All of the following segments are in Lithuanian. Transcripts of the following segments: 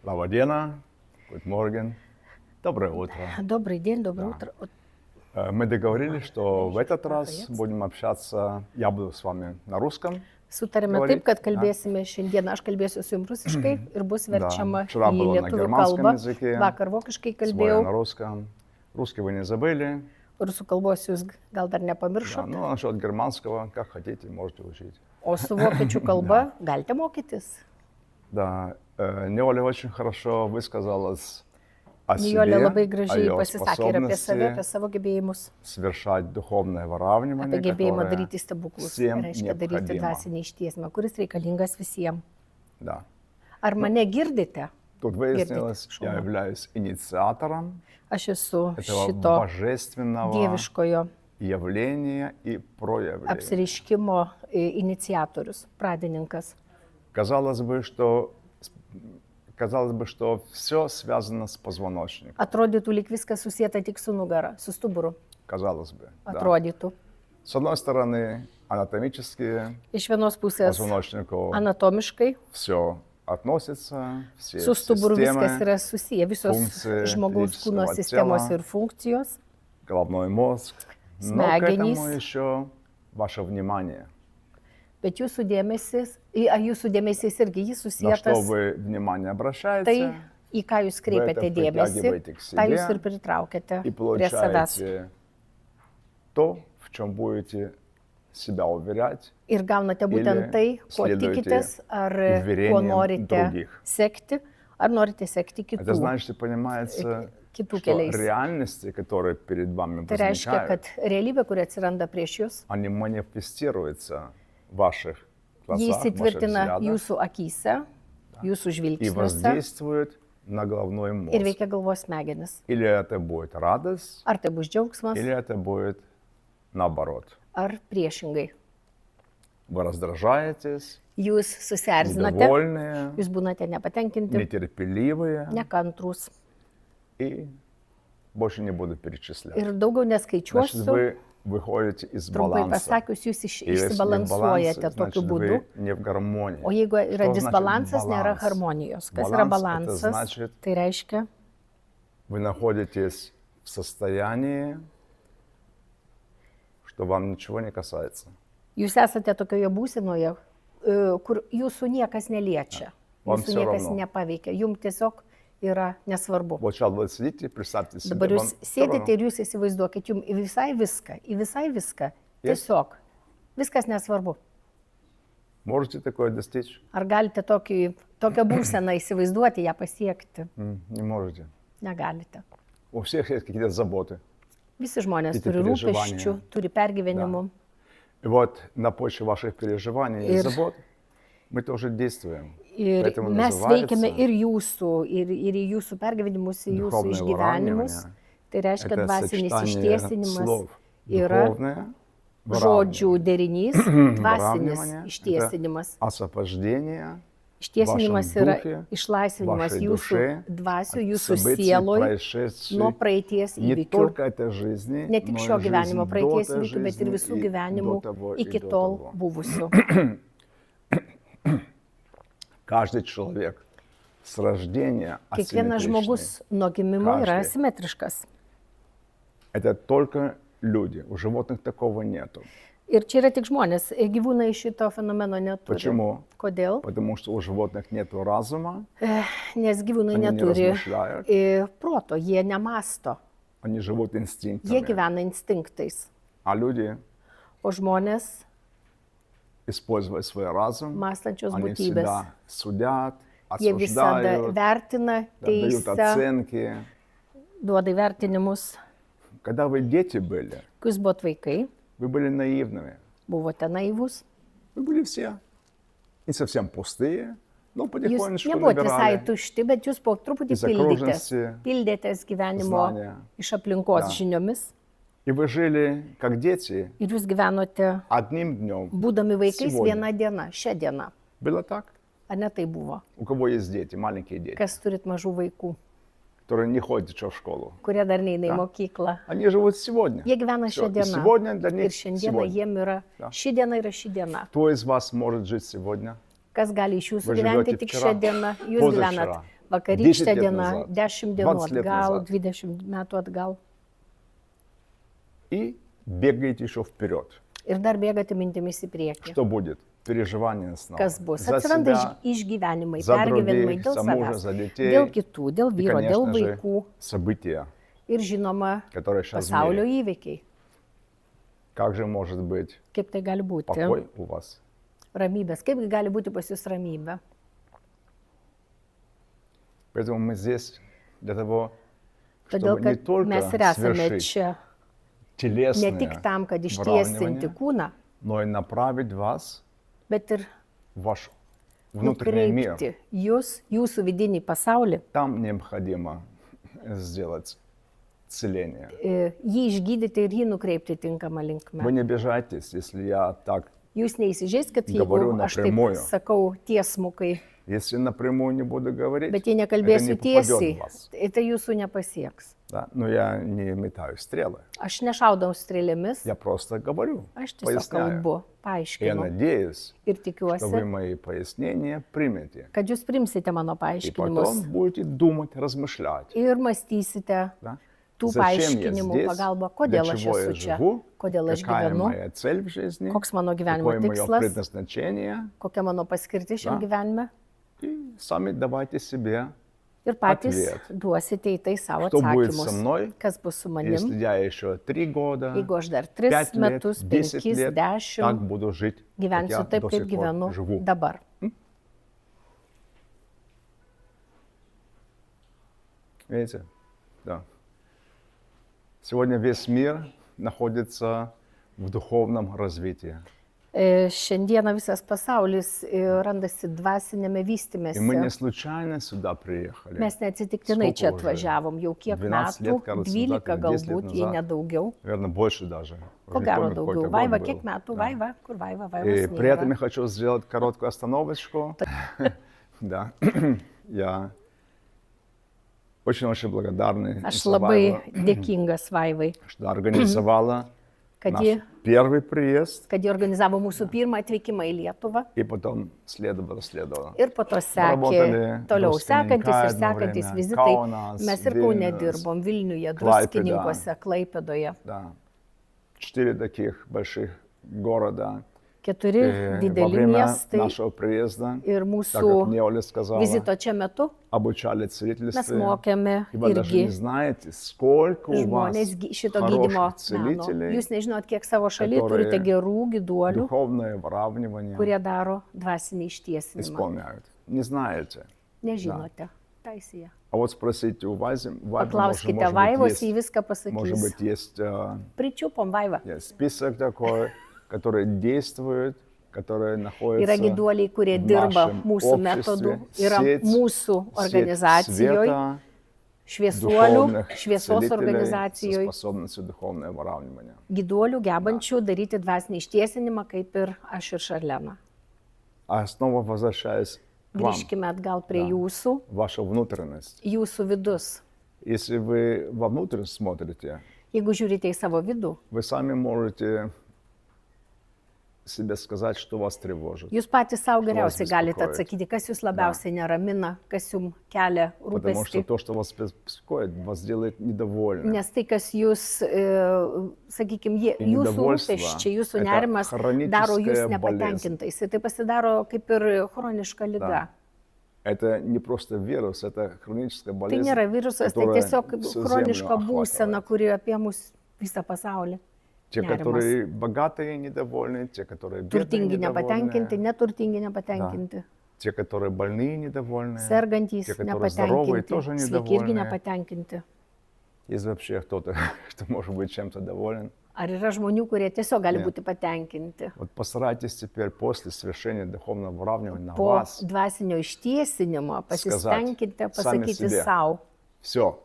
Labą dieną, good morning, доброе утро. Добрый день, доброе утро. Мы договорились, что в этот раз будем общаться, я буду с вами на русском. Sutarėme taip, kad kalbėsime šiandien, aš kalbėsiu su jums rusiškai ir bus verčiama Вчера į было на lietuvių германском kalbą. языке, Vakar vokiškai сегодня kalbėjau, на русском. Русский вы не забыли. rusų kalbos jūs gal dar Да, nepamiršot, ну, насчет германского, как хотите, можете учить. o su vokiečių kalba galite mokytis. Да, Неоля очень хорошо высказалась о Nijolė себе, labai о gražiai ее pasisakė ir apie save, apie способности savo gebėjimus, совершать духовное apie выравнивание, gebėjimą которое daryti stebuklus, всем reiškia daryti необходимо. dvasinį ištiesimą, kuris reikalingas visiems. Да. Ar mane girdite? Тут выяснилось, Шума. я являюсь инициатором Aš esu этого šito божественного dieviškojo явления и проявления. apsireiškimo iniciatorius, pradininkas. Казалось бы, что все связано с позвоночником. Atrodytų, lyg viskas susieta tik su nugara, su stuburu. Казалось бы. Да. Atrodytų. С одной стороны, анатомически Iš vienos pusės позвоночнику anatomiškai все относится, все su stuburu viskas системы, yra susiję, visos funkcijos žmogaus kūno fiziško sistemos tėla. ir funkcijos. головной мозг. Но к Smegenys. этому еще ваше внимание. Bet jūsų dėmesys irgi jis На что susijęs вы внимание tai, обращаете, į ką jūs kreipiate это dėmesį, притягиваете к tą jūs себе ir pritraukėte и prie savęs. получаете то, в чем будете себя уверять. Ir gaunate būtent Или tai, ko следуете tikitės, ar ko уверениям norite других. sekti, ar norite sekti Это kitų. значит, понимается, kitų что keliais. реальности, которые перед вами Tai reiškia, kad возникают, realybė, kuri atsiranda prieš jūs, они манифестируются в ваших jį глазах, в ваших įsitvirtina взглядах jūsų akyse, jūsų и žvilgsniuose воздействуют на головной ir мозг. veikia galvos smegenis. Или это будет радость, Ar tai bus džiaugsmas, или это будет наоборот. ar priešingai. Вы раздражаетесь, Jūs susierzinate, недовольные, jūs būnate nepatenkinti, нетерпеливые nekantrus и больше не буду перечислять. ir daugiau Значит, neskaičiuosiu. вы выходите из Trumpai баланса. pasakius, jūs И если в išsibalansuojate балансе, tokiu значит, būdu. вы не в гармонии. O jeigu yra Что значит disbalansas, nėra баланс? harmonijos. Kas yra Баланс это balansas? значит, Tai reiškia, вы находитесь в состоянии, что вам ничего не касается. jūs esate tokioje būsenoje, kur jūsų niekas neliečia, Вам jūsų всё niekas равно. nepaveikia, jums tiesiog yra nesvarbu. Вот сейчас вы сидите, представьте себе, Dabar вам jūs всё равно. sėdite ir jūs įsivaizduokit, jums į visai viską, tiesiog viskas nesvarbu. Можете такое достичь? Ar galite tokią būseną įsivaizduoti, ją pasiekti? Не можете. Negalite. У всех есть какие-то заботы. Visi žmonės Kiti turi переживания. rūpesčių, turi pergyvenimų. И вот на почве ваших переживаний и Ir- забот мы тоже действуем. Ir Поэтому mes называется veikiame ir jūsų, ir į jūsų pergyvenimus, į jūsų духовное išgyvenimus. выравнивание. Tai reiškia, Это dvasinis сочетание ištiesinimas слов. yra Духовное žodžių выравнивание. derinys, Выравнивание dvasinis – ištiesinimas. это освобождение Ištiesinimas вашем yra духе, išlaisvinimas вашей jūsų душе dvasių, от jūsų событий, sieloj происшедших nuo praeities не įvykių. только этой жизни, Ne tik но šio и gyvenimo жизни praeities до этой įvykių, bet ir жизни visų и gyvenimų до того, и iki до tol того. buvusių. Каждый человек с рождения Kiekvienas асимметричный. žmogus nuo gimimo yra Каждый. asimetriškas. Это только люди. У животных такого нету. Ir čia yra tik žmonės, gyvūnai šito fenomeno neturi. Почему? Kodėl? Потому что у животных нету разума, Nes gyvūnai Они не neturi размышляют. proto, jie nemasto, они живут jie инстинктами. gyvena instinktais. А люди, O žmonės, используя свой разум, mąstančios они būtybės, всегда судят, jie visada осуждают, vertina, дают teisia, оценки. duoda įvertinimus. Когда вы дети были, Kai jūs buvote vaikai, вы были наивными. buvote naivus, Вы были все не совсем пустые, но jūs потихонечку nebuvote visai набирали tušti, bet jūs po truputį из pildėtės. окружности Pildėtės gyvenimo знания. iš aplinkos Да. žiniomis. И вы жили как дети Ir jūs gyvenote, одним днем. būdami vaikais, Сегодня. vieną dieną, šią dieną. Было так? Ar ne tai buvo? У кого есть дети, маленькие дети, Kas turit mažų vaikų, которые не ходят еще в школу? kurie dar neina į Да. mokyklą? Они живут сегодня. Jie gyvena Всё. šią И dieną. сегодня для Ir них šiandieną сегодня. jiem yra, Да. ši diena yra ši diena. Кто из вас может жить сегодня? Kas gali iš jūsų Вы gyventi живете tik вчера, šią dieną? Jūs позавчера. gyvenat Vakarykštė 10 лет diena, назад, 10 dienų 20 лет atgal, назад. 20 metų atgal. И бегаете еще вперед. Ir dar bėgate mintimis į priekį. Что будет? Переживание снова. Kas bus? За Atsiranda себя, išgyvenimai, за pergyvenimai других, dėl за мужа, savęs, за детей. dėl kitų, dėl И, vyro, dėl конечно же, vaikų события, ir žinoma которые сейчас в pasaulio мире. įvykiai. Как же может быть Kaip tai gali būti? покой у вас? Ramybės. Kaip gali būti pas jūs ramybė? Поэтому мы здесь для того, Todėl, чтобы не kad mes только ir esame совершить čia ne телесное tik tam, kad ištiesinti выравнивание, kūną, но и направить вас bet ir в ваш внутренний мир. nukreipti jūs, jūsų vidinį pasaulį, Там необходимо сделать целение. jį išgydyti ir jį nukreipti tinkamą linkmę. Вы не обижайтесь, если я так, Jūs neįsižeiskit, Gavariu jeigu aš taip напрямую. sakau tiesmukai, если напрямую не буду говорить, bet jei это не nekalbėsiu попадет tiesiai, в вас. tai jūsų nepasieks. Да? Но я не метаю стрелы. Aš nešaudau strėlėmis, Я просто говорю, aš tiesiog поясняю. kalbu, Я paaiškinu надеюсь, ir что вы tikiuosi, мои пояснения примете. kad jūs primsite mano И paaiškinimus потом будете думать, размышлять. ir mąstysite Да? tų Зачем я paaiškinimų здесь, pagalba, для kodėl aš чего я esu čia, живу, kodėl aš какая gyvenu, моя цель в жизни, koks mano gyvenimo какое мое tikslas, предназначение. kokia mano paskirtis šiam Да. gyvenime. И сами давайте себе, Ir patys Atviet. duosite į tai savo что будет со atsakymus. мной, Kas bus su если manim, я еще 3 года, jeigu aš dar 3 5 лет, metus, 10 5, лет, так 10 буду жить, как я gyvensiu taip, до kaip сих пор gyvenu живу. dabar. Видите? Да. Сегодня весь мир находится в духовном развитии. Šiandieną visas pasaulis randasi dvasinėme И мы vystymėse. не случайно сюда приехали. Mes neatsitiktinai čia Сколько уже? atvažiavom, jau kiek 12 metų, лет, кажется, 12 назад или 10 galbūt, лет jei назад. nedaugiau. Наверное, больше даже. Ko Уже не gero помню, daugiau. какой-то Vaiva, год kiek был. metų? Да. Vaiva, kur Vaiva? И Vaivos при этом я nėra. хочу сделать короткую остановочку. Да. Я очень благодарный Aš Survivor, labai dėkingas Vaivai, что организовала kad наш ji, первый приезд, kad ji organizavo mūsų pirmą atvykimą į Lietuvą. и потом следовало. Ir po to sekė Работали toliau Druskininkai sekantis ir одно sekantis время, vizitai. Kaunas, Mes ir Kaune Vilnius, dirbom, Vilniuje, Klaipėda. Druskininkuose, Klaipėdoje. Да. 4 таких больших города. 4 Во dideli время miestai нашего приезда, ir так mūsų как мне Оля сказала, vizito čia metu обучали mes целительству. mokėme И вы даже не irgi знаете, сколько у вас žmonės šito gydymo хороших meno. целителей, Jūs nežinot, kiek savo šalyje которые turite gerų gyduolių, духовное выравнивание kurie daro dvasinį ištiesinimą. исполняют. Не знаете. Nežinote. Taisija. А вот спросите у Вази, Paklauskite Vaivos, есть, jį viską может pasakys. быть, есть Pričiupom Vaivą. список такой, который действует, который Yra находится gyduoliai, kurie в dirba нашем mūsų metodu, обществе, yra сеть mūsų organizacijoje, света, šviesuolių, духовных šviesos целителей со organizacijoje, способностью духовное выравнивание. gyduolių gebančių daryti dvasinį ištiesinimą, kaip ir aš ir Šarlena. А снова возвращаясь к вам, Grįžkime atgal prie Да. jūsų, ваша внутренность. jūsų vidus. Если вы вовнутрь смотрите, Jeigu žiūrite į savo vidų, вы сами можете себе сказать, что вас тревожит. jūs patys savo geriausiai вас galite беспокоит? atsakyti, kas jūs labiausiai neramina, kas jums kelia Потому что rūpestį. то, что вас беспокоит, вас делает недовольным. Nes tai, kas jūs, sakykime, jūsų недовольство rūpesčiai, jūsų это nerimas daro jūs хроническая nepatenkintais. Ir tai pasidaro kaip ir chroniška lyga. Да. Это не просто вирус, это хроническая Tai болезнь, nėra virusas, tai которая tiesiog всю chroniška Землю būsena, охватывает. kuri apie mus visą pasaulį. Те, Nerimas. которые богатые, недовольны, те, которые бедные, Turtingi nepatenkinti, недовольны, neturtingi nepatenkinti. те, которые больные, недовольны, Sergantys те, которые здоровые, nepatenkinti, тоже sveiki irgi недовольны. nepatenkinti. Есть вообще кто-то, кто может быть чем-то доволен. Ar yra žmonių, kurie tiesiog gali Ne. būti patenkinti? Вот постарайтесь теперь после совершения духовного выравнивания на Po вас dvasinio ištiesinimo pasistengkite sami pasakyti себе. savo все.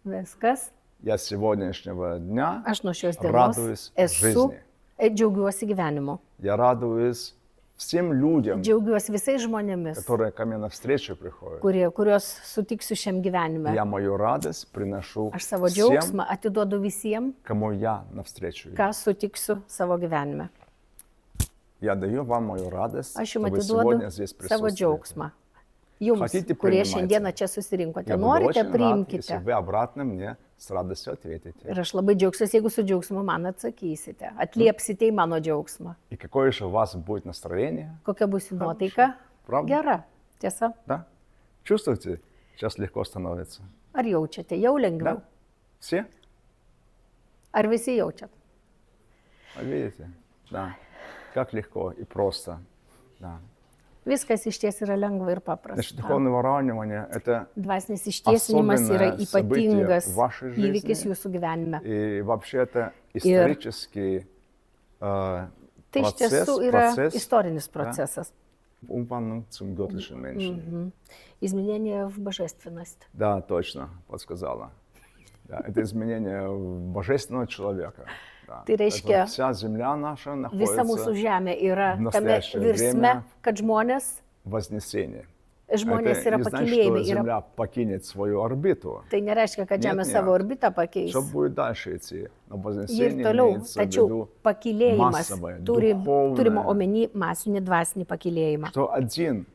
viskas. Я с сегодняшнего дня Aš nuo šios dienos радуюсь esu, жизни. džiaugiuosi gyvenimu. Я радуюсь всем людям, Džiaugiuosi visais žmonėmis, которые ко мне навстречу приходят. kuriuos sutiksiu šiam gyvenime. Я мою радость приношу Aš savo всем, džiaugsmą atiduodu visiems, кому я навстречу иду. ką sutiksiu savo gyvenime. Я даю вам мою радость, Aš что jums вы atiduodu сегодня здесь savo присутствуете. džiaugsmą. Jums, Хотите, kurie принимайте. šiandieną čia susirinkote, Я буду norite, очень рад, если priimkite. вы обратно мне с радостью ответите. Ir aš labai džiaugsiuosi, jeigu su džiaugsmu man atsakysite, atliepsite į mano džiaugsmą. И какое же у вас будет настроение? Kokia bus jų nuotaika? Правда? Gera, tiesa. Да? Чувствуете? Сейчас легко становится. Ar jaučiate? Jau lengviau. Да? Все? Ar visi jaučiat? Вот видите? Да. Как легко и просто. Да. Viskas iš ties yra lengva ir Значит, paprasta. духовное выравнивание – это Dvasinis ištiesinimas yra Особенное событие ypatingas в вашей жизни. įvykis jūsų gyvenime. и вообще это исторический Tai iš процесс, tiesų yra процесс istorinis procesas. Umwandlung zum göttlichen Menschen. Изменение в божественность. Да, точно, подсказала. Да, это изменение божественного человека. Да. Tai reiškia, Поэтому вся земля наша Visa mūsų находится žemė yra в tame настоящее virsme, время kad žmonės в вознесении. Žmonės Это yra не значит, pakylėjami. что Земля покинет свою орбиту. Tai nereiškia, kad Žemė Нет, savo нет. orbitą pakeis. Что будет дальше идти? Но Ji ir вознесение toliau, имеется в tačiau виду pakylėjimas массовое, turima духовное, omeny masinį dvasinį pakylėjimą. что один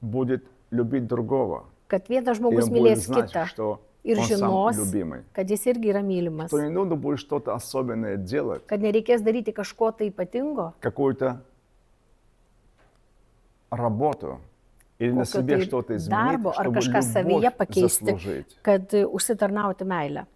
будет любить другого. Kad vienas И žmogus он будет mylės знать, kitą что ir он сам žinos, любимый. kad jis irgi yra mylimas. Что не нужно будет что-то особенное делать, Kad nereikės daryti kažko tai ypatingo, какую-то работу или на kokio себе tai что-то изменить, darbo ar чтобы kažką savyje любовь pakeisti, заслужить. kad užsitarnauti meilę.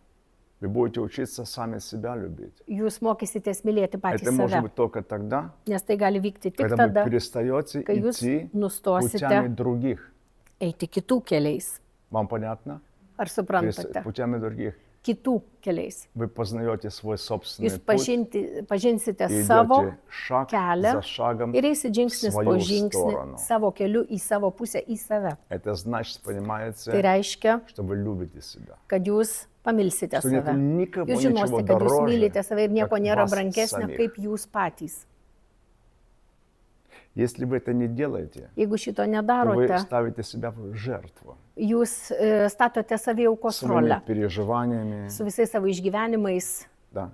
Вы будете учиться сами себя любить. Jūs mokysitės mylėti patys Это может save, быть только тогда, nes tai gali vykti tik когда вы tada, перестаете kai jūs идти nustosite путями других. eiti kitų keliais. Вам понятно? Ar suprantate? Путями других. Kitų keliais. Вы познаете свой собственный Jūs путь pažinsite и savo идете шаг kelią за шагом ir eisit в žingsnis po свою žingsnį сторону. savo keliu į savo pusę, į save. Это значит, Tai понимаете, reiškia, что вы любите себя. kad jūs pamilsite Что нет save. никого Jūs ничего žinosite, kad jūs дороже, mylite save ir nieko как nėra вас brangesnio самих. kaip jūs patys. Если вы это не делаете, Jeigu šito то вы nedarote, ставите себя в жертву jūs statote saviaukos своими rolę переживаниями. su visais savo išgyvenimais. Да.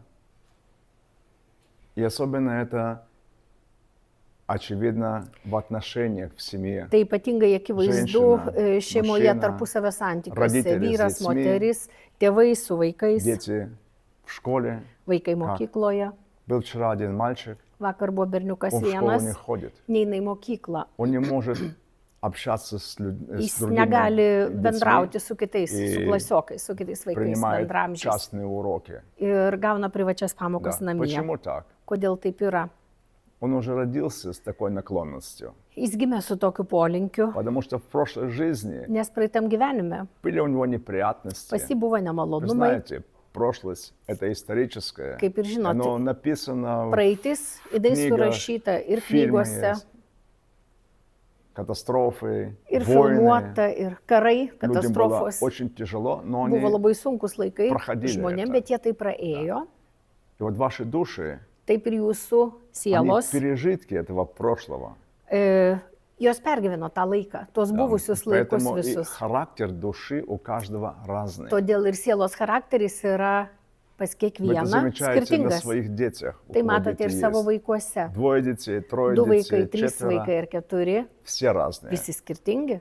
И особенно это очевидно в отношениях в семье. Tai ypatingai akivaizdu Ženšina, šeimoje mušina, tarpusavio santykiuose. roditelis, Vyras, dzetsmi, moteris, tėvai su vaikais, Дети в школе. vaikai mokykloje. Был вчера один мальчик, Vakar buvo berniukas он в школу не vienas, ходит. neina į mokyklą. Он не может общаться с Jis другими negali детьми, bendrauti su kitais, su и klasiokais, su kitais vaikais, принимает bendramžiais. частные уроки. Ir gauna privačias Да. pamokas namie. Почему так? Kodėl taip yra? Он уже родился с такой наклонностью. Jis gimė su tokiu polinkiu, Потому что в прошлой жизни nes praeitam gyvenime были у него неприятности. pas jį buvo Вы nemalonumai. знаете, прошлость – это историческое. Kaip ir žinote, Оно написано в Praeitis, idai knygах, surašyta ir фильмы knygose, есть, катастрофы, ir войны. filmuota, ir karai, Людям было katastrofos. очень тяжело, но они... Buvo labai sunkus laikai проходили žmonėm, это. bet jie tai praėjo. И вот ваши души, Taip ir jūsų они sielos, пережитки этого прошлого. jos pergyveno tą laiką, tuos Да. buvusius laikus Поэтому и visus. характер души у каждого разный. Todėl ir sielos charakteris yra pas Вы это kiekvieną замечаете на skirtingas. своих детях. У Tai кого matote дети ir savo есть. vaikuose. Двое детей, трое 2 vaikai, детей, 3 четверо. vaikai ir 4, Все разные. visi skirtingi,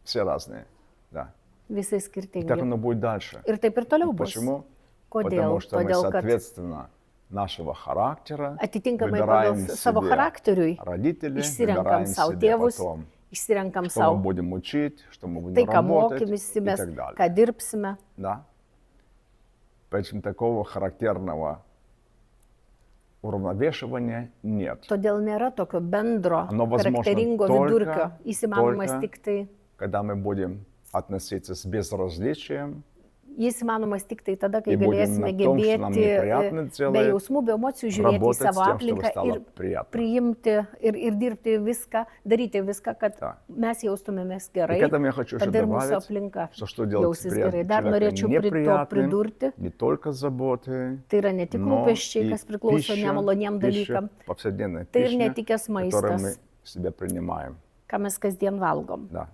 Все разные. Да. visi Так skirtingi. оно будет дальше. Ir taip ir toliau bus. Почему? Kodėl? Потому что мы, Todėl, kad соответственно, нашего характера atitinkamai выбираем pagal savo себе charakteriui родителей, išsirenkam выбираем savo себе tėvus, потом, išsirenkam что мы savo будем учить, что мы будем tai, ką работать и mokysimės, так далее. ką dirbsime. Да? Поэтому такого характерного уравновешивания нет. Todėl nėra tokio bendro, Оно возможно charakteringo vidurkio. Jis įmanomas только tik tai, когда мы будем относиться с безразличием, jis įmanomas tik tai tada, kai И будем galėsime на том, что нам неприятно gebėti делать, be jausmų, be emocijų žiūrėti į работать с savo тем, чтобы aplinką стало ir приятно. priimti ir dirbti viską, daryti viską, kad Да. mes jaustumėmės И gerai, к этому я хочу еще kad ir mūsų добавить, aplinka что делать jausis gerai. Dar norėčiau человека prie to неприятным, pridurti, не только заботы, tai yra ne tik но rūpesčiai, и kas priklauso пища, nemaloniem dalykam, повседневная tai ir пища, netikęs которую мы maistas, в себя принимаем. ką mes kasdien valgom. Да.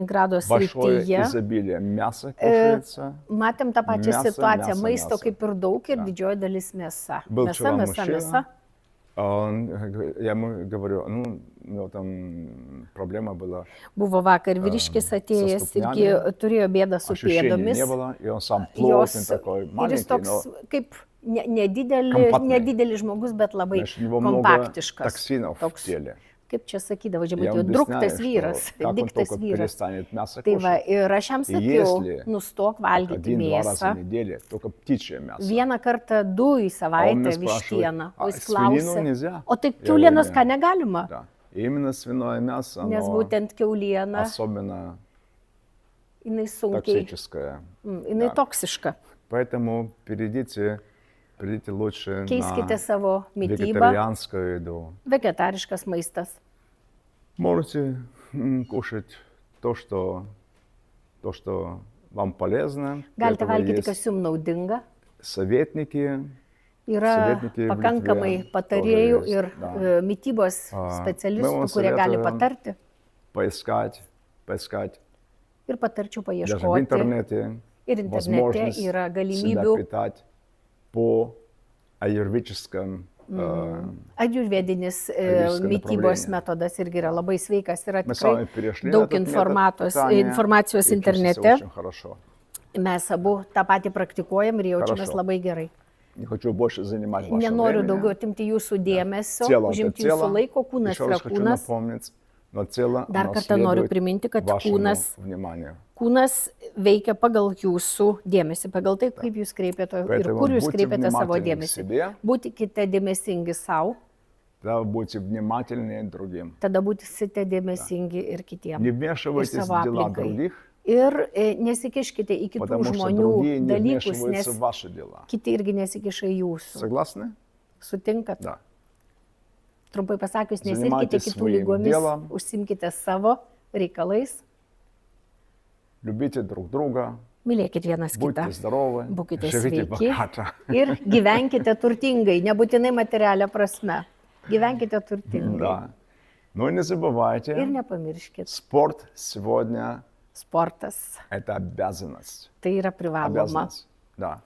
Grados Большое srityje изобилие мяса кушается. matėm tą pačią Mėsa, situaciją, mėsa, maisto mėsa. kaip ir daug ir Da. didžioji dalis mėsa. Был Mėsa, вчера mėsa, мужчина, mėsa. Я ему говорю, ну, у него там проблема была, Buvo vakar vyriškis atėjęs irgi turėjo bėdą su ощущений pėdomis. не было, и он сам Jos, плотный такой, ir jis маленький, toks но kaip nedidelis, Kompaktinis. nedidelis žmogus, bet labai значит, у него много kompaktiškas. токсинов в Toks, теле. kaip čia sakydavo, Я žinai, ему druktas объясняю, vyras, что как он diktas только vyras. перестанет мясо Tai va, кушать, ir aš jam И sakiau, если nustok valgyti 1-2 раза mėsą. в неделю, только птичье мясо. Vieną kartą 2 į А он savaitę меня спрашивает, vištieną. O а jis свинину klausė, нельзя? o tai Я говорю, kiaulienos «Нет». ką negalima? Да. И именно свиное мясо, Nes оно būtent kiauliena, особенно jinai sunkiai, токсическое. jinai Да. toksiška. Поэтому перейдите лучше Keiskite на savo mytybą, вегетарианскую еду. vegetariškas maistas. Можете кушать то, что вам полезно. Для Galite этого valgyti, есть kas jums naudinga. советники. Yra Sovietiniai в pakankamai Lietuvė patarėjų тоже ir есть, да. mytybos Мы specialistų, вам kurie gali советуем patarti. Поискать Ir patarčiau даже в paieškoti. интернете Ir internete возможность yra себя galimybių питать по аюрведическом Ajurvedinis Ajurvediška mytybos направление. metodas irgi yra labai sveikas. Yra Мы с вами tikrai перешли на daug этот метод питания informacijos и чувствуем себя internete. очень хорошо. Mes abu tą patį praktikuojam ir jaučiamės Хорошо. labai gerai. Не хочу больше занимать ваше Nenoriu время. daugiau atimti jūsų dėmesio, Тело это užimti тело. jūsų laiko, kūnas Еще yra раз хочу kūnas. напомнить, но тело Dar оно kartą noriu следует priminti, kad вашему kūnas, вниманию. kūnas veikia pagal jūsų dėmesį, pagal tai, kaip jūs kreipiate ir Поэтому kur jūs будьте kreipiate savo внимательны к dėmesį. себе, Būkite dėmesingi savo, да, будьте внимательны к другим. tada būsite dėmesingi ir kitiems. Не Ir вмешивайтесь savo в дела aplinkai. других, Ir nesikiškite į kitų потому что žmonių другие не dalykus, вмешиваются nes в ваши дела. kiti irgi nesikiša į jūsų. Согласны? Sutinkat? Да. Trumpai pasakius, nesirkite Занимайтесь kitų своим lygomis, делом. užsimkite savo reikalais, Любите друг друга, mylėkite vienas kitą будьте здоровы, Būkite живите sveiki. богато. ir gyvenkite turtingai, nebūtinai materialią prasme. Gyvenkite turtingai. Да. Но не Ir забывайте, nepamirškit, спорт сегодня sportas это обязанность. tai yra privaloma. Обязанность. Да.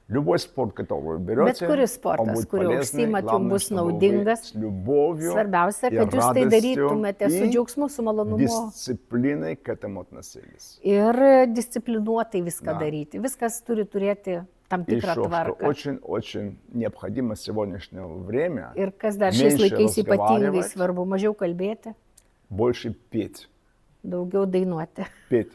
Любой спорт, который вы Bet берете, kuris он sportas, будет kuriuo полезный. užsiimat, jums Главное, bus чтобы вы naudingas. с любовью Svarbiausia, и kad jūs tai радостью darytumėte su и džiaugsmu, su malonumu дисциплиной к этому относились. ir disciplinuotai viską Na. daryti. Viskas turi turėti tam И tikrą еще, что tvarką. очень-очень необходимо в сегодняшнее время, Ir kas dar šiais menšai laikais ypatingai разговаривать. svarbu, mažiau kalbėti, больше петь. daugiau dainuoti. Петь.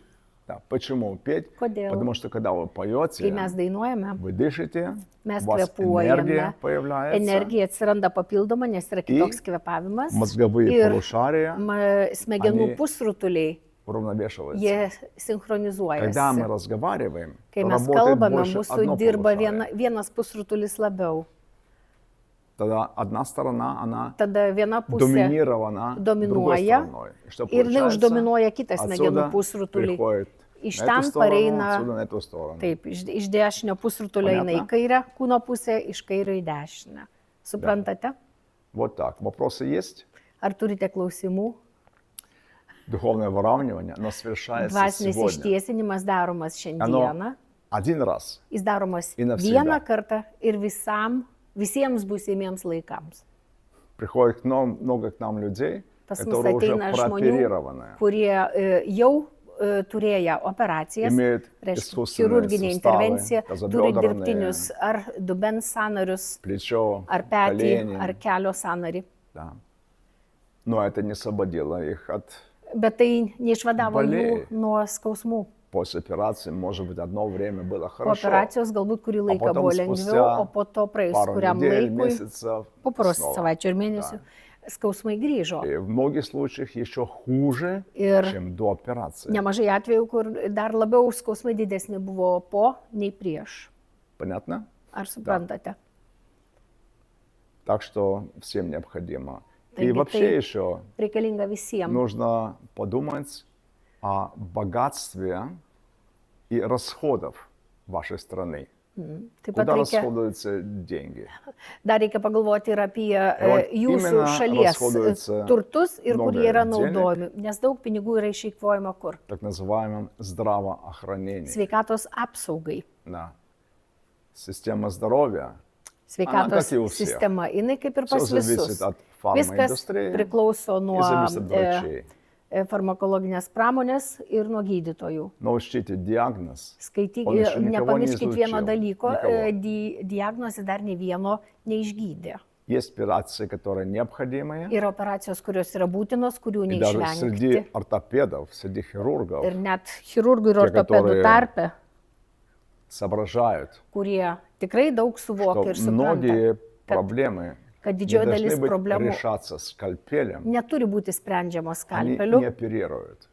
Да. Почему петь? Kodėl? Потому что когда вы поете, Kai mes dainuojame, вы дышите, mes у вас kvėpuojame, энергия появляется, energija atsiranda papildoma, nes yra kitoks kvėpavimas. мозговые Ir полушария smegenų Ani- pusrutuliai, уравновешиваются. jie Когда мы sinchronizuojasi. разговариваем, Kai то mes работает kalbame, больше mūsų одно dirba полушарие. vienas pusrutulis labiau. Тогда одна сторона, она Tada viena pusė доминирована другой dominuoja стороной. И что ir jinai получается? uždominuoja kitą Отсюда smegenų pusrutulį. переходит Iš на эту ten сторону, pareina- отсюда на эту сторону. Taip, iš dešinio pusrutulio eina į Понятно? kairę kūno pusę, iš kairio į dešinę. Suprantate? Вот так. Вопросы есть? Ar turite klausimų? Духовное выравнивание, оно совершается Dvasinis сегодня. ištiesinimas daromas šiandieną. Оно один раз. Jis daromas И навсегда. vieną kartą ir visiems būsimiems laikams. Приходит много к нам людей, Pas mus которые уже ateina žmonių, прооперированы, kurie jau turėję operacijas, имеют reiškia, искусственные chirurginė суставы, intervencija, turi тазобедренные, dirbtinius ar dubens sąnarius, плечо, ar petį, колени. ar kelio sąnarį. Да. Но это не освободило их от Bet tai neišvadavo jų Bolėjo. nuo skausmų. после операции. Может быть, одно время было Po хорошо, operacijos galbūt kurį laiką potom buvo spustя lengviau, o po to praėjus пару kuriam недель, laikui, месяцев po poros снова. savaičių ir mėnesių, skausmai grįžo. И в многих случаях еще хуже, Ir чем до операции. nemažai atvejų, kur dar labiau skausmai didesni buvo po nei prieš. Понятно? Ar suprantate? Так что всем необходимо. И Taigi вообще tai еще reikalinga visiems. нужно подумать о богатстве и расходах вашей страны. Taip pat Куда reikia, расходуются деньги? dar reikia pagalvoti ir apie Вот jūsų именно šalies расходуется turtus ir kur много jie yra денег. naudojami, nes daug pinigų yra išeikvojama kur? Так называемом здравоохранении. Sveikatos apsaugai. Да. Система здоровья Sveikatos как и у всех. sistema, jinai kaip ir Всё pas зависит visus. от Viskas фармаиндустрии priklauso и nuo зависит от врачей. farmakologinės pramonės ir nuo gydytojų. Но учтите, диагноз, он еще никого не Nepamirškit vieno изучил. dalyko, Никого. diagnozė dar ne vieno neišgydė. Есть операции, которые необходимые. Yra operacijos, kurios yra būtinos, kurių И даже среди neišvengti. ортопедов, среди хирургов Ir net chirurgų ir Tie, ortopedų которые tarpe, соображают, kurie tikrai daug что suvokia ir supranta, многие проблемы kad не didžioji должны dalis быть problemų решаться скальпелем. neturi būti sprendžiamos Они skalpeliu, не оперируют.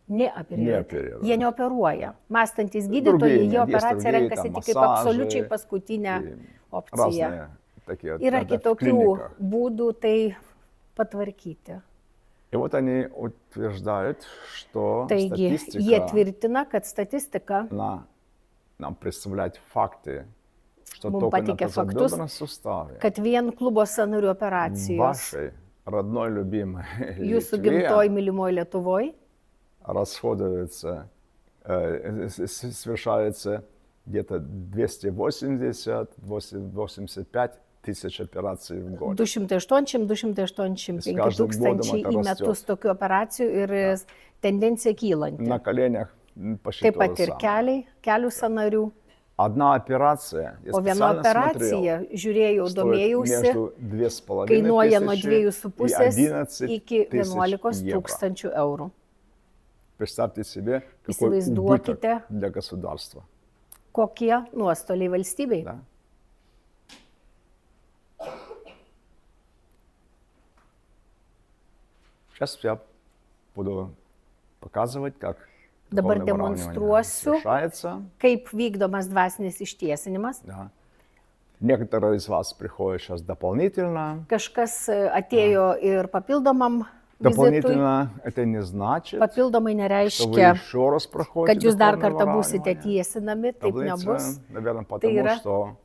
neoperuoja. neoperuoja. Jie neoperuoja. Mąstantis Другие gydytojai, нет, jie есть operaciją другие, renkasi там, tik kaip массажи absoliučiai paskutinę и opciją. Разные такие вот, Yra да, в kitokių клиниках. būdų tai patvarkyti. И вот они утверждают, что Taigi, jie статистика tvirtina, kad statistika нам представляет факты, что Mum только на pateikia faktus, тазобедренном суставе kad vien klubo sąnarių operacijos вашей родной любимой jūsų Литве gimtoj mylimoj Lietuvoje расходуется, совершается где-то 280-85 тысяч операций в год. 280-285 С каждым tūkstančiai годом į это metus растет. tokių operacijų ir tendencija kylanti. На коленях почти Taip то pat же ir самое. kelių sąnarių. Одна операция, я O viena специально смотрел, operacija, žiūrėjau, стоит domėjausi, между 2500 kainuoja nuo и 2,5 11 iki тысяч 11 евро. tūkstančių eurų. Представьте себе, какой Įsivaizduokite. убыток для государства. Kokie nuostoliai valstybei? Да? Сейчас я буду показывать, как Dabar духовное выравнивание demonstruosiu, совершается. kaip vykdomas dvasinis ištiesinimas. Да. Некоторые из вас приходят сейчас дополнительно. Kažkas atėjo ir papildomam vizitui. Дополнительно это не значит, Papildomai что вы nereiškia, еще раз kad проходите jūs dar духовное kartą būsite выравнивание. tiesinami, taip nebus. Таблица, наверное, потому yra- что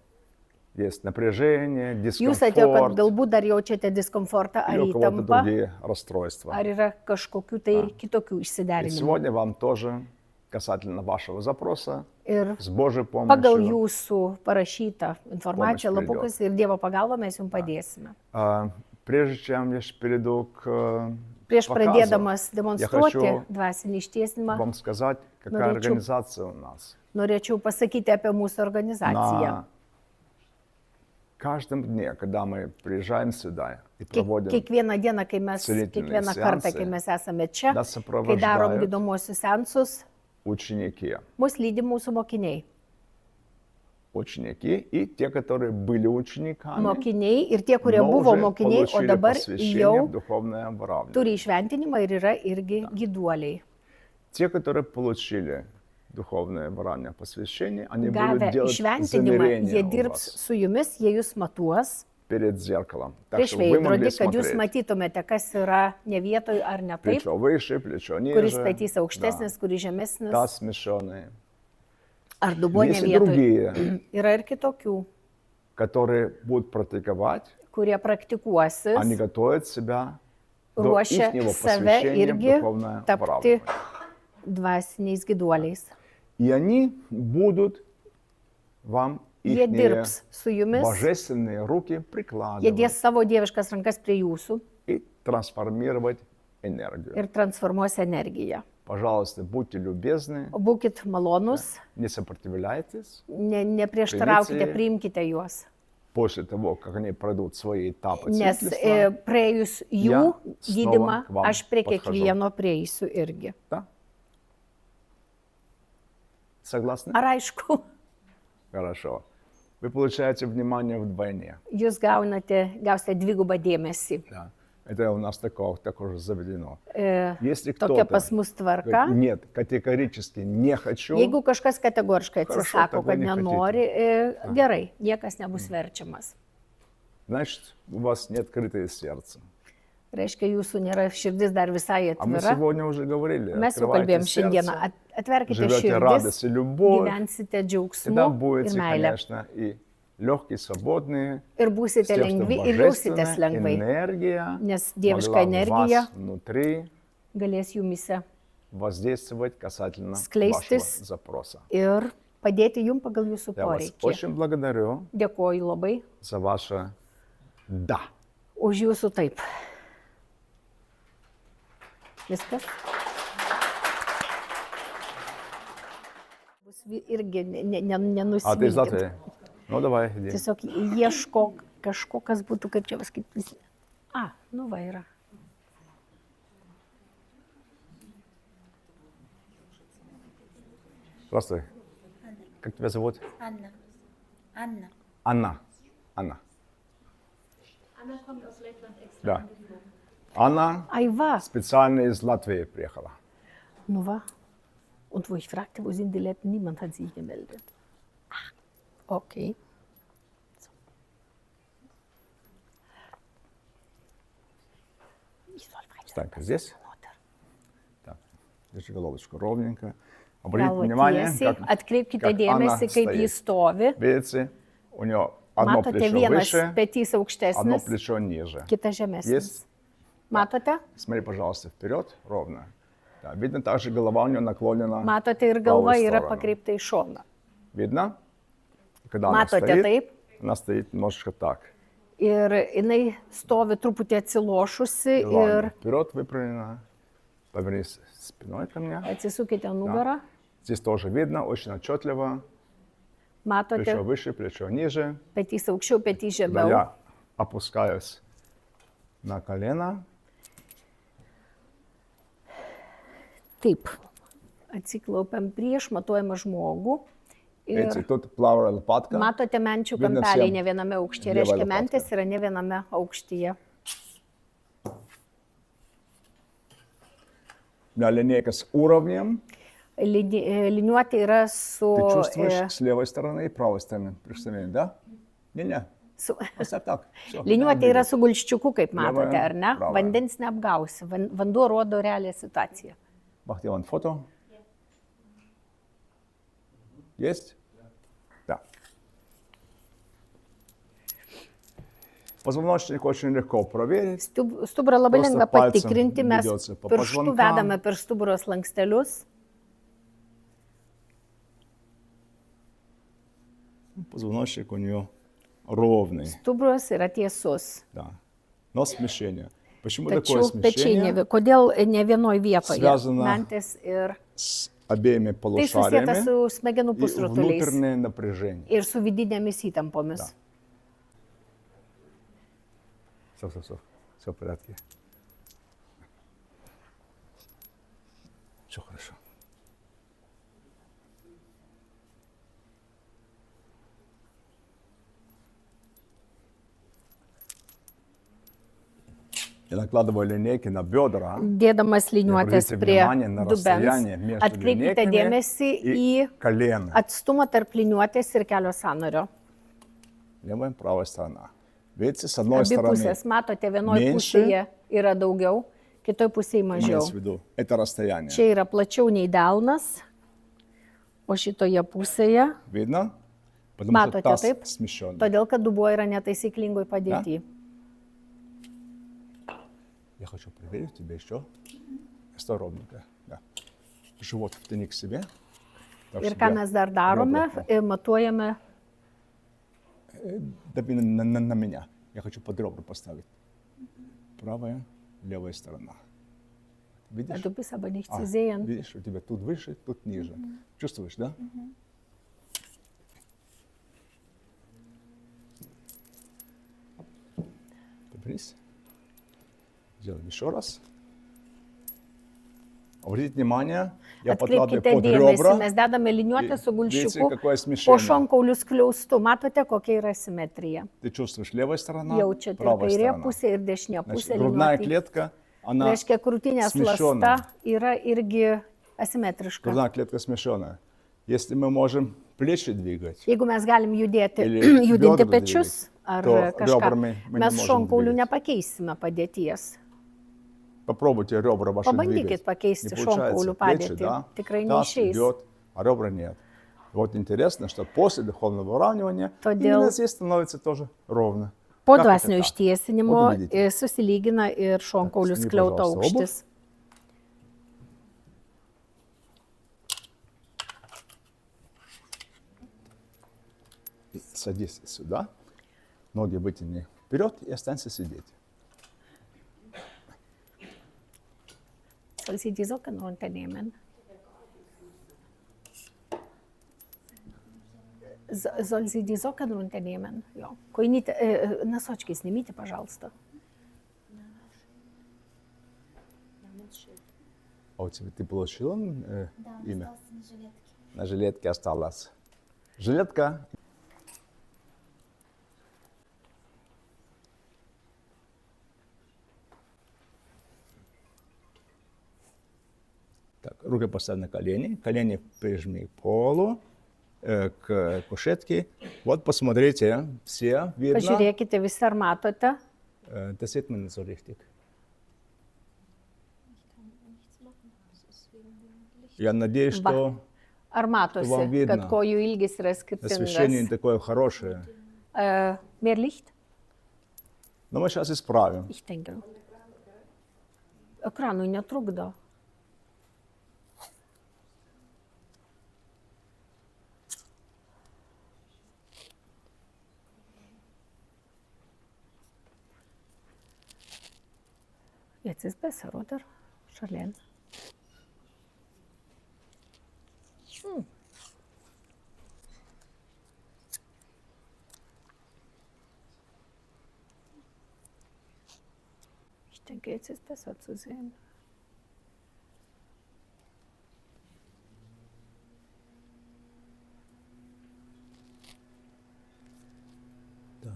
есть напряжение, Jūs atėjo, kad дискомфорт, galbūt dar jaučiate diskomfortą ar или у кого-то įtampą, другие расстройства. ar yra kažkokių tai kitokių И išsiderinimų. сегодня вам тоже, касательно вашего запроса, Ir с Божьей pagal помощью, jūsų parašytą informaciją, Помощь lapukas ir Dievo pagalba mes jums padėsime. прежде чем я перейду к Prieš показу, pradėdamas я demonstruoti хочу dvasinį ištiesinimą, вам сказать, какая Norėčiau- организация у нас. norėčiau pasakyti apie mūsų organizaciją. На каждом дне, когда мы приезжаем сюда и проводим, Kiekvieną dieną, kai mes, Целительные kiekvieną kartą, kai сеансы mes esame čia, нас kai darom сопровождают gydomosius sensus, ученики. mus lydi mūsų mokiniai. Ученики и те, которые были учениками, Mokiniai ir tie, kurie но buvo уже mokiniai, o получили dabar посвящение jau в духовное выравнивание. turi išventinimą ir yra irgi gyduoliai. Те, которые получили духовное выравнивание, посвящение, они Gavę будут делать išventinimą, jie замерение у dirbs вас su jumis, jie jūs matuos перед зеркалом. Так prieš что вы могли veidrodį, kad jūs смотреть. matytumėte, kas yra ne vietoj ar ne taip, Плечо выше, плечо kuris ниже. petys aukštesnis, kuris žemesnis, Таз смещенный. ar dubuo ne Есть и vietoj. другие, Yra ir kitokių, которые будут практиковать, kurie praktikuosis, они готовят себя до ruošia ихнего save посвящения в irgi духовное tapti выравнивание. dvasiniais gyduoliais. И они будут вам Jie их dirbs su jumis, божественные руки jie прикладывать dės savo dieviškas rankas prie jūsų и трансформировать энергию. ir transformuos energiją. Пожалуйста, будьте любезны, O būkit malonus, не сопротивляйтесь. neprieštaraukite, Primicai. priimkite juos. После того, как они пройдут свои этапы Nes целительства, praėjus jų Ja, gydimą, snova, kvam, aš prie подхожу. kiekvieno prieisiu irgi. да? Согласны? Ar aišku, Хорошо. Вы получаете внимание вдвойне. jūs gausite dvigubą dėmesį. Да. Это у нас так уже заведено. Если Tokia кто-то pas mus tvarka. говорит, нет, категорически не хочу, Jeigu kažkas kategoriškai Хорошо, atsisako, тогда kad не nenori, gerai, niekas nebus verčiamas. значит, у вас не открытое сердце. Reiškia, jūsų nėra širdis dar visai А мы atvira. сегодня уже говорили, Mes jau открывайте kalbėjom šiandieną, сердце, atverkite живете širdis, радость и любовь, gyvensite džiaugsmu тогда ir будете, meilę. конечно, и легкие, свободные, Ir с būsite тем, что lengvi ir jausitės божественная lengvai, энергия nes dieviška могла в energija вас внутри galės jumise воздействовать касательно Скleistis. вашего запроса. ir padėti jums pagal jūsų Я вас poreikį. очень благодарю Dėkoju labai за ваше «да». už jūsų taip. Viskas. Bus irgi А ты из nenusivilkit. Латвии? Ну, давай, иди. Tiesiog ieško kažko, kas būtų, kaip čia pasakyti. Nu va yra. Здравствуй. Как тебя зовут? Anna. Anna. Анна. Анна. Да. Анна Ai va. специально из Латвии приехала. Nu va. Und wo ich fragte, wo sind die Letten, niemand hat sich gemeldet. Okay. Ich soll weiter. Встань-ка здесь. Mutter. Так. Держи головочку ровненько. Обратите Galvo внимание, tiesiai, atkreipkite как Анна dėmesį, kaip jis стоит. stovi. Видите, у нее одно Matote, плечо vienas выше, petys одно aukštesnis, плечо ниже. kitas žemesnis. Есть? Matote? Смотри, пожалуйста, вперед, ровно. Да, видно, также голова у нее наклонена. Matote ir в правую galva yra сторону. pakreipta į šoną. Видно? Когда она Matote стоит, taip? она стоит немножечко так. Ir jinai stovi truputį atsilošusi Голова ir вперед выпрямлена. Повернись спиной ко мне. atsisukite nugarą. Здесь тоже видно, очень отчетливо. Плечо Matote, выше, плечо ниже. petys aukščiau, petys Когда žemiau. я опускаюсь на колено, Taip. Atsiklaupiam prieš, matuojame žmogų. видите, Ir тут плавая лопатка. matote menčių Видно kampeliai всем. ne viename aukštyje. Lėva Reiškia, lopatka. mentės yra ne viename aukštyje. У меня линейка с уровнем. Liniuotė yra su... Ты чувствуешь с левой стороны и правой стороны прикосновение, да? Не-не, su поставь так. Всё. Liniuotė yra su gulščiuku, kaip matote, Lėva, ar ne? prava. Vandens neapgausi. Vanduo rodo realią situaciją. Бахтиван, фото. Есть? Да. Позвоночник очень легко проверить. Stuburą labai Просто lengva пальцем patikrinti, mes ведется по pirštu позвонкам. vedame per stuburo slankstelius. Позвоночник у нее ровный. Stuburas yra tiesus. Да. Но смещение. Почему такое Tačiau pečiai, смещение? kodėl ne vienoje vietoje? Связано Mentės ir С обеими tai susijęta полушариями su smegenų и pusrutuliais внутреннее напряжение. ir su vidinėmis įtampomis. Да. Все в порядке. Все хорошо. Я накладываю линейки на бедра. Dėdamas liniuotės Обратите prie внимание на расстояние dubens, между atkreipkite линейками dėmesį į и колен. atstumą tarp liniuotės ir kelio sąnario. Левая и правая сторона. Видите, с одной Abi стороны pusės, matote, vienoje menše. pusėje yra daugiau, kitoje pusėje mažiau. имеется в виду это расстояние. Čia yra plačiau nei delnas, o šitoje pusėje, Видно? Потому что matote, таз taip, смещен. todėl kad dubuo yra netaisyklingoj padėtyje. Я хочу проверить тебе еще. Стой ровненько. Да. Живот втяни к себе. Так, Ir чтобы ką mes dar darome, ребра- matuojame, Дави на меня. Я хочу под ребра поставить. Правая, левая сторона. Видишь? dubis arba neišcizėjant. Видишь, у тебя тут выше, тут ниже. Чувствуешь, да? Повернись. Сделаем еще раз. Обратите внимание, я подкладываю Atkreipkite под dėmesį, ребра. mes dedame liniuotę su Видите, gulščiuku какое po смещение? šonkaulių skliaustu. Matote, kokia yra simetrija. Ты чувствуешь левая сторона, Jaučiate правая kairė сторона. pusė ir dešinė Значит, pusė грудная liniuotė. клетка, она Reiškia, krūtinės смещенная. lasta yra irgi asimetriška. Грудная клетка смещенная. Если мы можем плечи двигать, Jeigu mes galim judėti, Или judinti bėdrų pečius dalykai, ar to kažką, riobrami мы не mes можем šonkaulių двигать. nepakeisime padėties. попробуйте ребра ваши Pabandykit двигать. pakeisti Не получается. šonkaulių Плечи, padėtį. да, Tikrai таз neišeis. идет, а ребра нет. Вот интересно, что после духовного выравнивания Todėl- именно здесь становится тоже ровно. Po Как это dvasinio так? ištiesinimo Вот увидите. susilygina ir šonkaulių Сними, skliauto пожалуйста, aukštis. садись сюда, ноги вытяни вперед и останься сидеть. Soll sie die Socken runternehmen? Soll sie die Socken runternehmen? Ja. Носочки снимите, пожалуйста. А у тебя ты получила Да, имя? остался на жилетке. На жилетке осталось. Жилетка. Так, руки поставь на колени. Колени прижми к полу, к кушетке. Вот посмотрите, все видно. Pažiūrėkite, visi ar matote? Das sieht man nicht so richtig. Я надеюсь, Va. что Ar matosi, Вам видно. kad kojų ilgis yra освещение не skirtingas? такое хорошее. Mehr Licht? Но мы сейчас исправим. Ich denke. Ekranui netrukdo. Jetzt ist besser, oder? Charlene. Ich denke, jetzt ist besser zu sehen. Так.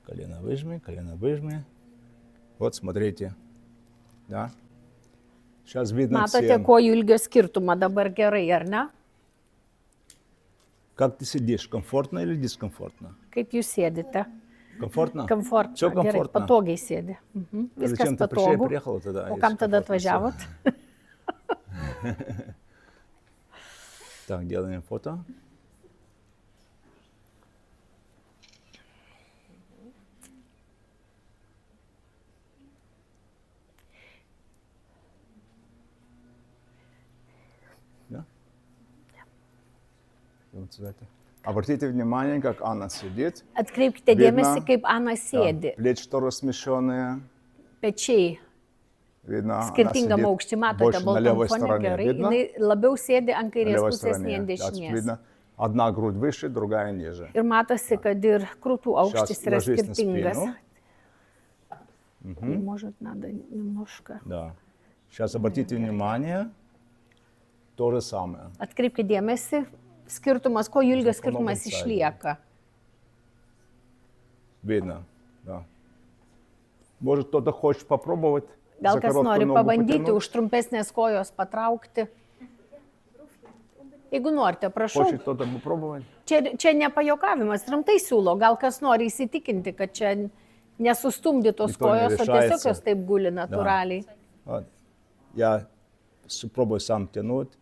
Колено выжми, колено выжми. Вот смотрите. Да? Сейчас видно Matote всем. kojų ilgio skirtumą dabar gerai, ar ne? Как ты сидишь? Комфортно или дискомфортно? Kaip jūs sėdite? Комфортно? Komfortno. Все Gerai, комфортно. patogiai sėdi. Mhm. А Viskas зачем ты patogu. приехала тогда? O если kam tada комфортно всё? atvažiavot? Так, делаем фото. Да? Вот это. Обратите внимание, как Анна сидит. Atkreipkite Видно. dėmesį, kaip Ana Да, sėdi. плечи тоже смещенные. Pečiai Видно, она skirtingam сидит aukštį, matote, больше на baltam lевой fone стороне. gerai. Видно? Jinai labiau sėdi ant На kairės левой pusės, nei стороне. ant Да, dešinės. видно, одна грудь выше, другая ниже. Ir matosi, kad ir krūtų aukštis Сейчас yra ложись на skirtingas. спину. Может, надо немножко. Да. Сейчас обратите внимание, то же самое. Atkreipkite dėmesį, skirtumas, kojų ilgio Žinau, skirtumas panaudot išlieka. Видно, да. Может, кто-то хочет попробовать Gal за kas короткую nori ногу pabandyti потянуть? už trumpesnės kojos patraukti? Jeigu norite, prašau. Хочет кто-то попробовать? Čia nepajokavimas, rimtai siūlo. Gal kas nori įsitikinti, kad čia nesustumdytos Никто не kojos, o tiesiog решается. jos taip guli natūraliai. Вот. Я пробую сам тянуть,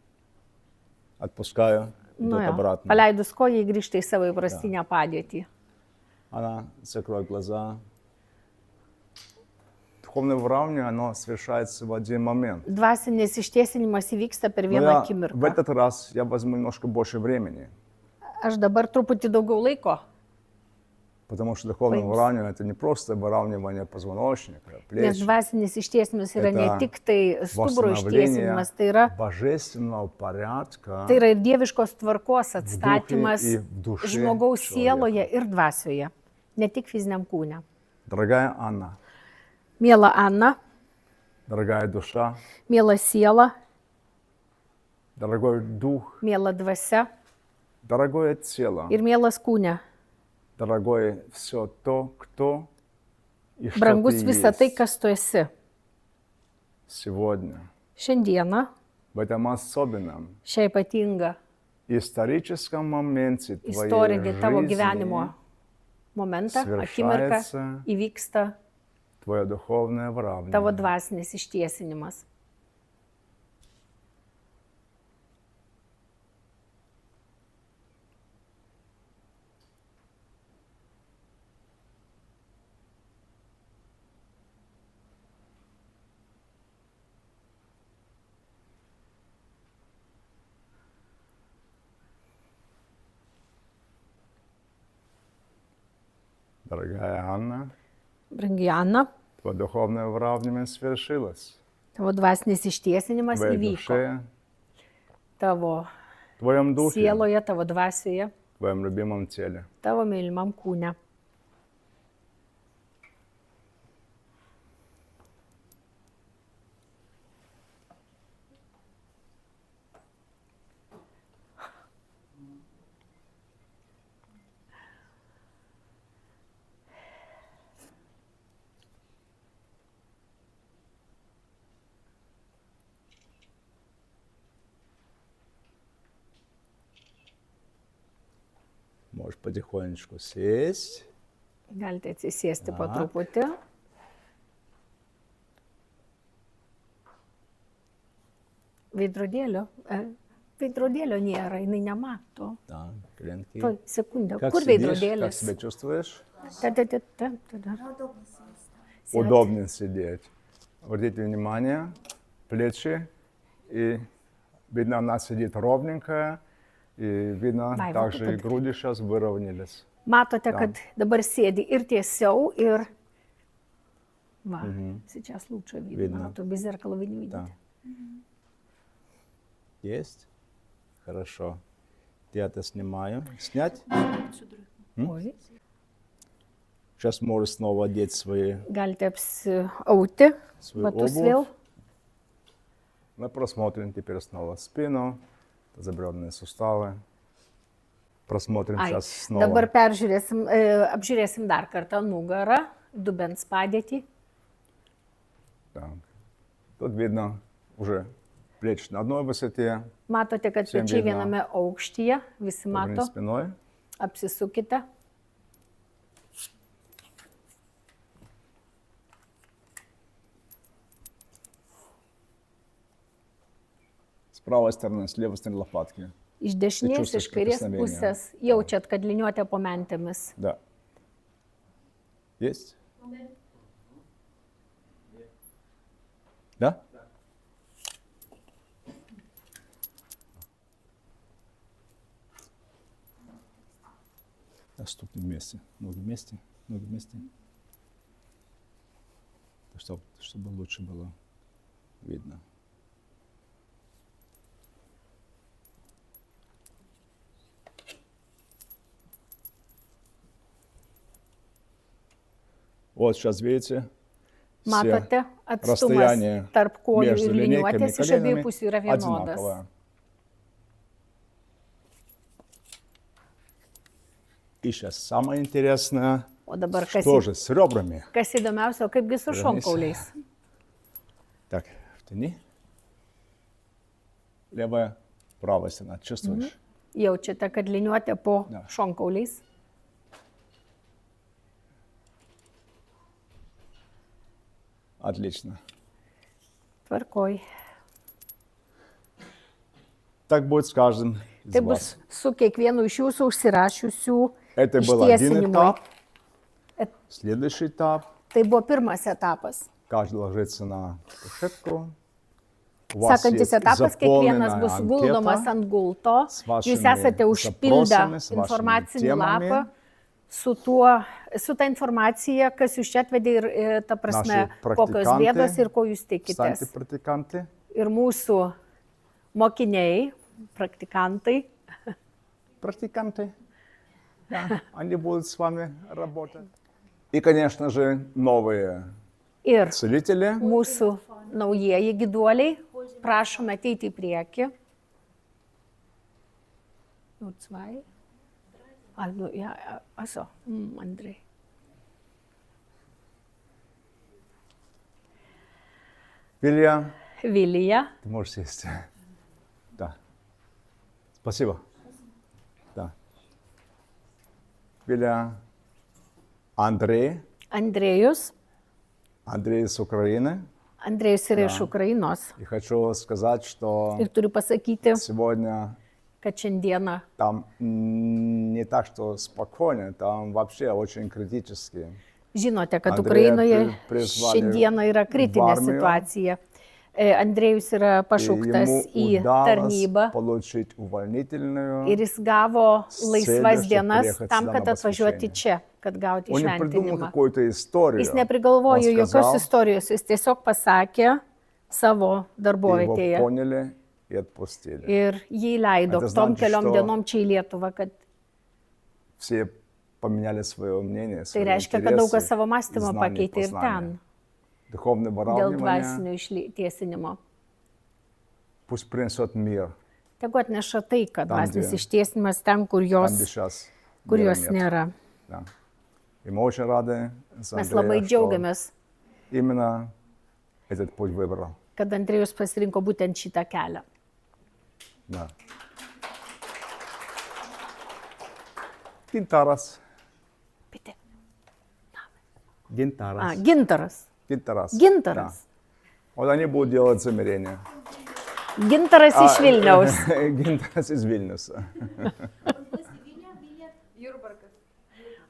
отпускаю, Nu, идет jo. обратно. Paleidus koją grįžta į savo įprastinę padėtį. Она закроет глаза. Духовное выравнивание, оно совершается в один момент. Dvasinis ištiesinimas įvyksta per Но vieną в akimirką. этот раз я возьму немножко больше времени, Aš dabar truputį daugiau laiko, потому что духовное выравнивание это не просто выравнивание позвоночника, nes плеч, dvasinis ištiesinimas yra ne Это tik tai stuburo восстановление ištiesinimas, tai yra божественного порядка. ir dieviškos tvarkos atstatymas и в душе žmogaus человека. sieloje ir dvasioje, ne tik fiziniam kūne. Дорогая Анна, Miela Ana, дорогая душа, miela siela, дорогой дух, miela dvasia дорогое тело, ir mielas kūne. дорогое все то, кто и что Brangus ты visa tai, есть kas tu esi. сегодня, Šiandieną, в этом особенном šią ypatingą историческом моменте твоей istorinį tavo жизни gyvenimo momentą, akimirką совершается įvyksta твое духовное tavo выравнивание. dvasinis ištiesinimas. Дорогая Анна, Brangi Ana, твое духовное выравнивание свершилось. tavo dvasinis В ištiesinimas твоей įvyko. душе, Tavo в твоем духе, sieloje, tavo dvasioje, в твоем любимом теле. tavo mylimam kūne. Можешь потихонечку сесть. Galite atsisėsti po Aha. truputį. Veidrodėlio nėra, jinai nemato. Да, коленки. Tuoj, sekundę, Как kur сидишь? Как veidrodėlis? себя чувствуешь? Tada. Sėdi. Удобно сидеть. Обратите внимание, плечи, и видно, она сидит ровненькая, и видно, Vai, va, также и taip pat. груди сейчас выровнялись. Matote, kad dabar sėdi ir tiesiau, ir... Va, сейчас лучше видно. Видно. А то без зеркала вы не Да. видите. Есть? Хорошо. Я это снимаю. Снять? Oi. Сейчас можешь снова одеть свои. Galite apsiauti Свою batus обувь. vėl. Мы просмотрим теперь снова спину, тазобедренные суставы. Просмотрим Ai, сейчас снова. dabar apžiūrėsim dar kartą nugarą, dubens padėtį. Так. Тут видно уже плечи на одной высоте, Matote, kad Всiem pečiai viena. viename aukštyje, visi поверни mato, спиной. apsisukite. С правой стороны, с левой стороны лопатки. Iš dešinės, Tačiau iš kairės prikasnavienė. pusės jaučiat, kad liniuotė po mentėmis. Да. Есть? Да? Да, ступни вместе, ноги вместе, ноги вместе. Чтобы лучше было видно. Вот сейчас видите, все Matote, atstumas расстояние tarp kojų между ir линейками liniuotės iš коленями abiejų pusių yra vienodas. одинаковое. И сейчас самое интересное, O dabar что же с ребрами? kas įdomiausia, o kaipgi su Ramis. šonkauliais? Так, втяни. Левая, правая стена. Чувствуешь? Jaučiate, kad liniuotė po Ne. šonkauliais. Отлично. Tvarkoj. Так будет с каждым из Tai вас. bus su kiekvienu iš jūsų užsirašiusių Это был один ištiesinimui. этап. Следующий этап. Tai buvo pirmas etapas. Каждый ложится на кушетку. У вас Sekantis есть etapas, kiekvienas заполненная bus guldomas анкета ant gulto. с вашими Jūs esate užpildę запросами, с вашими informacinį темами. lapą su ta informacija, kas jūs čia atvedė ir, ta prasme, Наши kokios практиканты, bėdos ir ko jūs Станьте tikitės. практиканты. Ir mūsų mokiniai, praktikantai, Практиканты. Да, они будут с вами работать. И, конечно же, новые ir целители. mūsų naujieji giduoliai, prašome ateiti į priekį. Nu, zwei. Also, ja, also, Andrei. Илья, Vilija, ты можешь сесть. Да. Спасибо. Да. Илья, Андрей. Andrėjus. Андрей из Украины. Andrėjus yra iš Ukrainos. И хочу сказать, что Ir turiu pasakyti, сегодня kad šiandieną там не так, что спокойно, там вообще очень критически. žinote, kad Andrėją Ukrainoje priзвали šiandieną yra в kritinė armiją. situacija. Andrėjus yra pašauktas Ему į удалось tarnybą получить увольнительную. ir jis gavo laisvas Sėdė, dienas чтобы tam, приехать kad сюда на atvažiuoti посвящение. čia, kad gauti Он не придумал šventinimą. какую-то историю. Jis neprigalvojo Он jokios сказал, istorijos, jis tiesiog pasakė savo и его darbovietėje. поняли и отпустили. Ir jį leido Это tom значит, keliom что dienom čia į Lietuvą, kad Все поменяли свое мнение, tai свои reiškia, kad daug kas интересы, savo mąstymą знания, pakeitė ir ten познания. Духовное dėl выравнивание dvasinio ištiesinimo. пусть принесет мир, Tegu atneša tai, kad Tam, dvasinis где- ištiesinimas ten, kur там, jos, где сейчас kur мира jos нет. nėra. Да. И мы очень рады за Mes Андрея, labai что džiaugiamės, именно этот путь выбрал. kad Andrėjus pasirinko būtent šitą kelią. Да. Gintaras. Bitte. Gintaras. Gintaras. Gintaras. Gintaras. Да. Вот они будут делать замерение. Gintaras iš Vilniaus. Gintaras из Вильнюса.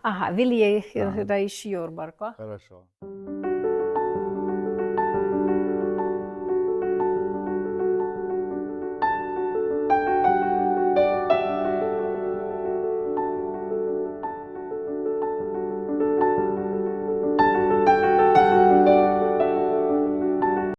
Aha, Vilija yra iš Jurbarko. Хорошо.